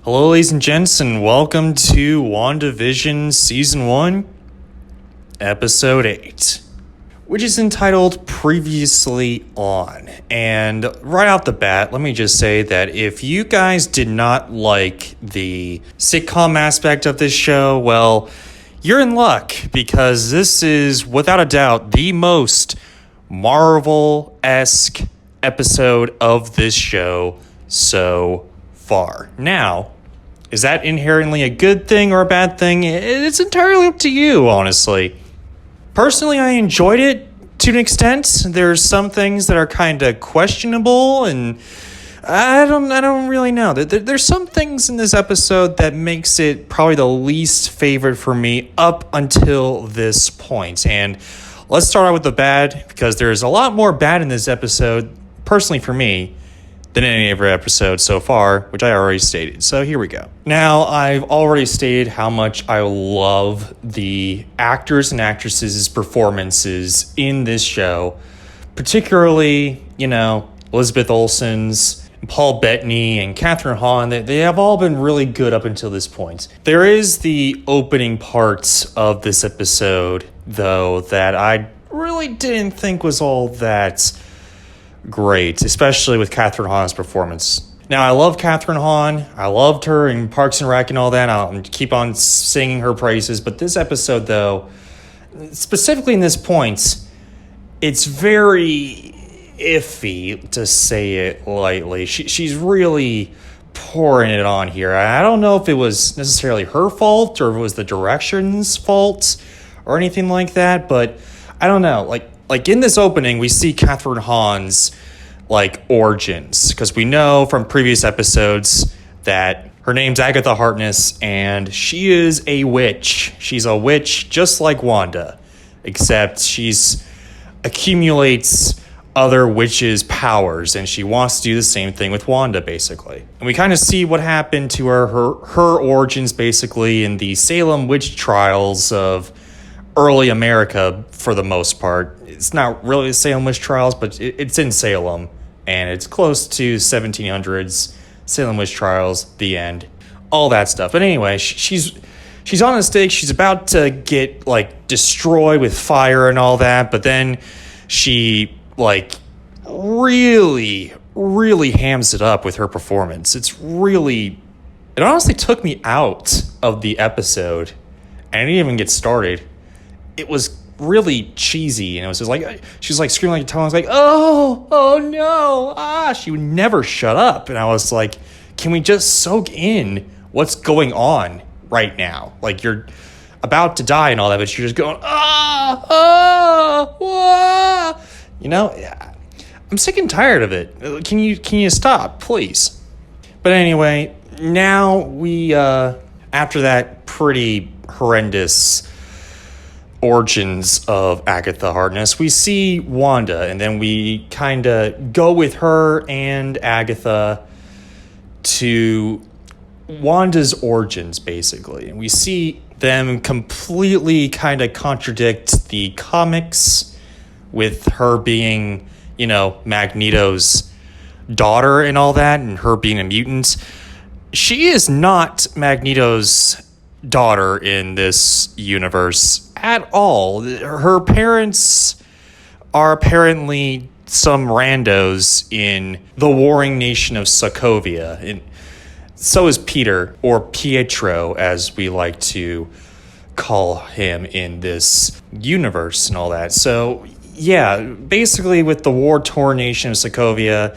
Hello, ladies and gents, and welcome to WandaVision Season 1, Episode 8, which is entitled Previously On. And right off the bat, let me just say that if you guys did not like the sitcom aspect of this show, well, you're in luck, because this is, without a doubt, the most Marvel-esque episode of this show so far. Now, is that inherently a good thing or a bad thing? It's entirely up to you, honestly. Personally, I enjoyed it to an extent. There's some things that are kind of questionable, and I don't really know. There's some things in this episode that makes it probably the least favorite for me up until this point. And let's start out with the bad, because there's a lot more bad in this episode, personally for me, than any other episode so far, which I already stated. So here we go. Now, I've already stated how much I love the actors and actresses' performances in this show, particularly, Elizabeth Olsen's, Paul Bettany, and Catherine Hahn. They have all been really good up until this point. There is the opening parts of this episode, though, that I really didn't think was all that great, especially with Catherine Hahn's performance. Now, I love Catherine Hahn. I loved her in Parks and Rec and all that. I'll keep on singing her praises. But this episode, though, specifically in this point, it's very iffy, to say it lightly. She's really pouring it on here. I don't know if it was necessarily her fault or if it was the direction's fault or anything like that, but I don't know. Like in this opening, we see Catherine Hahn's origins, because we know from previous episodes that her name's Agatha Harkness and she is a witch. She's a witch just like Wanda, except she's accumulates other witches' powers, and she wants to do the same thing with Wanda, basically. And we kind of see what happened to her origins, basically, in the Salem witch trials of early America, for the most part. It's not really the Salem witch trials, but it's in Salem, and it's close to 1700s Salem witch trials, the end, all that stuff. But anyway, she's on a stake. She's about to get destroyed with fire and all that, but then she really hams it up with her performance. It honestly took me out of the episode, and I didn't even get started. It was really cheesy, and it was just she's screaming like a tongue. I was oh no, she would never shut up. And I was like, can we just soak in what's going on right now? You're about to die and all that, but you're just going, I'm sick and tired of it. Can you stop, please? But anyway, now we, after that pretty horrendous origins of Agatha Harkness, we see Wanda, and then we kind of go with her and Agatha to Wanda's origins, basically. And we see them completely kind of contradict the comics, with her being, Magneto's daughter and all that, and her being a mutant. She is not Magneto's daughter in this universe at all. Her parents are apparently some randos in the warring nation of Sokovia. And so is Peter, or Pietro, as we like to call him in this universe and all that. So, yeah, basically with the war-torn nation of Sokovia,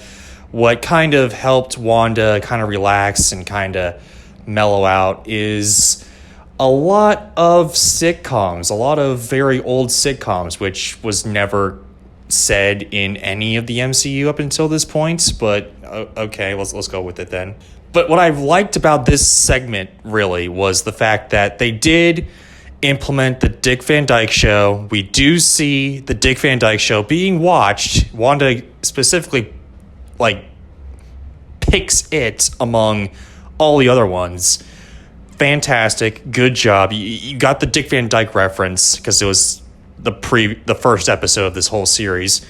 what kind of helped Wanda kind of relax and kind of mellow out is a lot of sitcoms, a lot of very old sitcoms, which was never said in any of the MCU up until this point. But okay, let's go with it then. But what I've liked about this segment really was the fact that they did implement the Dick Van Dyke Show. We do see the Dick Van Dyke Show being watched. Wanda specifically picks it among all the other ones. Fantastic, good job. You got the Dick Van Dyke reference because it was the first episode of this whole series.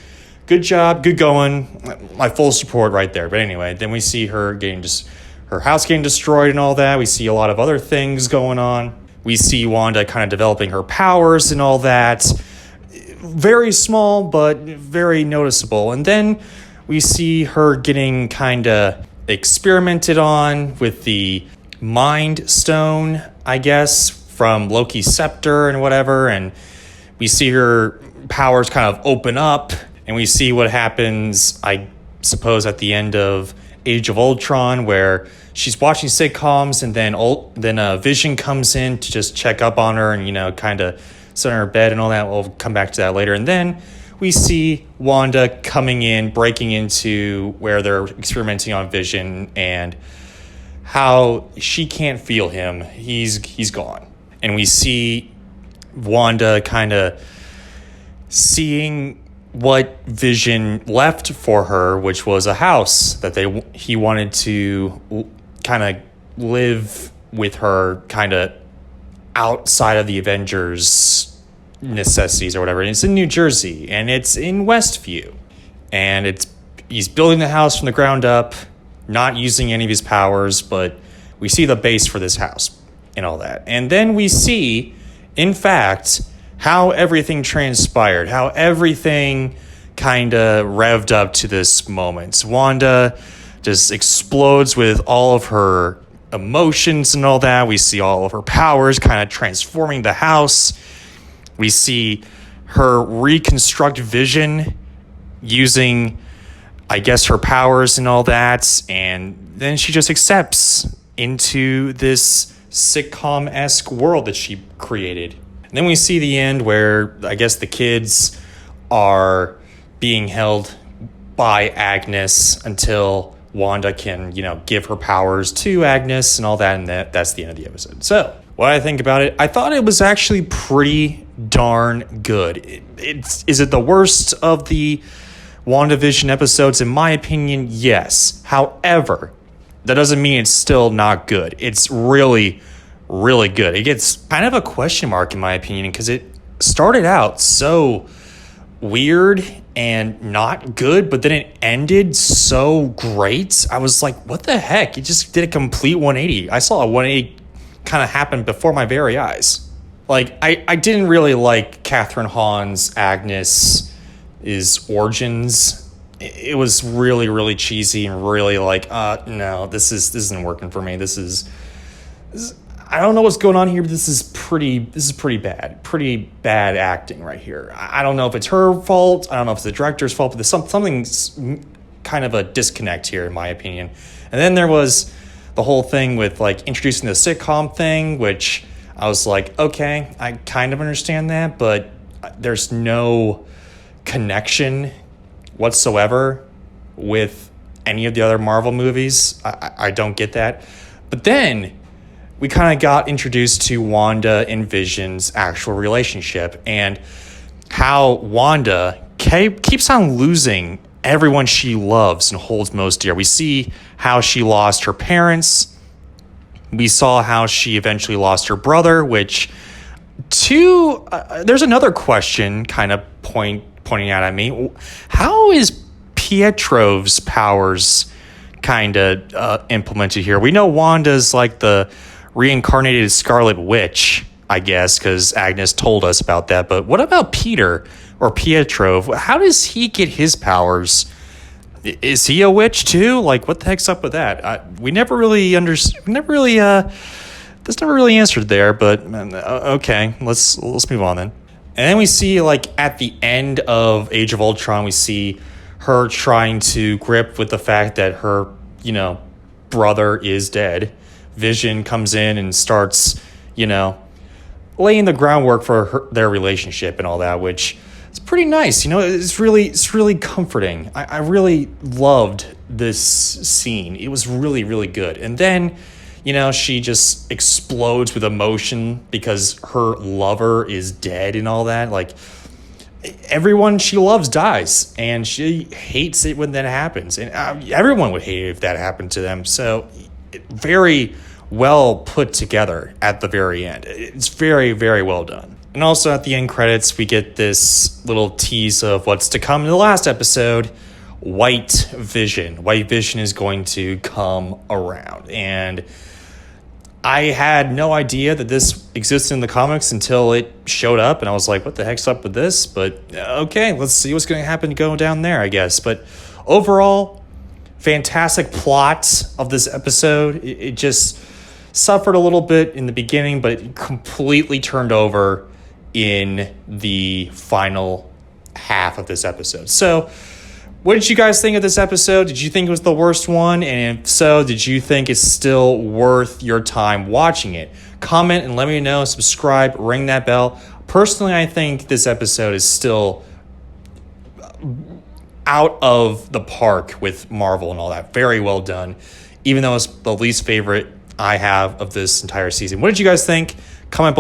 Good job, good going. My full support right there. But anyway, then we see her getting just her house getting destroyed and all that. We see a lot of other things going on. We see Wanda kind of developing her powers and all that. Very small, but very noticeable. And then we see her getting kind of experimented on with the Mind Stone, I guess, from Loki's scepter and whatever. And we see her powers kind of open up, and we see what happens, I suppose, at the end of Age of Ultron, where she's watching sitcoms, and then Vision comes in to just check up on her and, you know, kind of sit on her bed and all that. We'll come back to that later. And then we see Wanda coming in, breaking into where they're experimenting on Vision, and how she can't feel him. He's gone. And we see Wanda kind of seeing what Vision left for her, which was a house that he wanted to kind of live with her, kind of outside of the Avengers necessities or whatever. And it's in New Jersey, and it's in Westview, and he's building the house from the ground up, not using any of his powers, but we see the base for this house and all that. And then we see, in fact, how everything transpired, how everything kind of revved up to this moment. Wanda just explodes with all of her emotions and all that. We see all of her powers kind of transforming the house. We see her reconstruct Vision using, I guess, her powers and all that. And then she just accepts into this sitcom-esque world that she created. And then we see the end where, I guess, the kids are being held by Agnes until Wanda can, you know, give her powers to Agnes and all that, and that's the end of the episode. So, what I think about it, I thought it was actually pretty darn good. Is it the worst of the WandaVision episodes? In my opinion, yes. However, that doesn't mean it's still not good. It's really, really good. It gets kind of a question mark in my opinion, because it started out so weird and not good, but then it ended so great. I was like, what the heck? It just did a complete 180. I saw a 180 kind of happen before my very eyes. Like, I didn't really like Catherine Hahn's Agnes' origins. It was really, really cheesy and really like, no, this isn't working for me. This is I don't know what's going on here, but this is pretty bad. Pretty bad acting right here. I don't know if it's her fault. I don't know if it's the director's fault, but there's something's kind of a disconnect here, in my opinion. And then there was the whole thing with, like, introducing the sitcom thing, which I was like, okay, I kind of understand that, but there's no connection whatsoever with any of the other Marvel movies. I don't get that. But then we kind of got introduced to Wanda and Vision's actual relationship, and how Wanda keeps on losing everyone she loves and holds most dear. We see how she lost her parents. We saw how she eventually lost her brother, which there's another question kind of pointing out at me. How is Pietro's powers kind of implemented here? We know Wanda's like the reincarnated Scarlet Witch, I guess, because Agnes told us about that. But what about Peter or Pietro? How does he get his powers? Is he a witch too? Like, what the heck's up with that? We never really understood. That's never really answered there. But okay, let's move on then. And then we see, like, at the end of Age of Ultron, we see her trying to grip with the fact that her, brother is dead. Vision comes in and starts, laying the groundwork for their relationship and all that, which is pretty nice. It's really comforting. I really loved this scene. It was really, really good. And then, she just explodes with emotion because her lover is dead and all that. Like, everyone she loves dies, and she hates it when that happens. And everyone would hate it if that happened to them. So very well put together at the very end. It's very, very well done. And also at the end credits, we get this little tease of what's to come in the last episode. White Vision. White Vision is going to come around. And I had no idea that this existed in the comics until it showed up, and I was like, what the heck's up with this? But okay, let's see what's going to happen going down there, I guess. But overall, fantastic plot of this episode. It just suffered a little bit in the beginning, but it completely turned over in the final half of this episode. So what did you guys think of this episode? Did you think it was the worst one? And if so, did you think it's still worth your time watching it? Comment and let me know. Subscribe, ring that bell. Personally, I think this episode is still out of the park with Marvel and all that. Very well done, even though it's the least favorite I have of this entire season. What did you guys think? Comment below.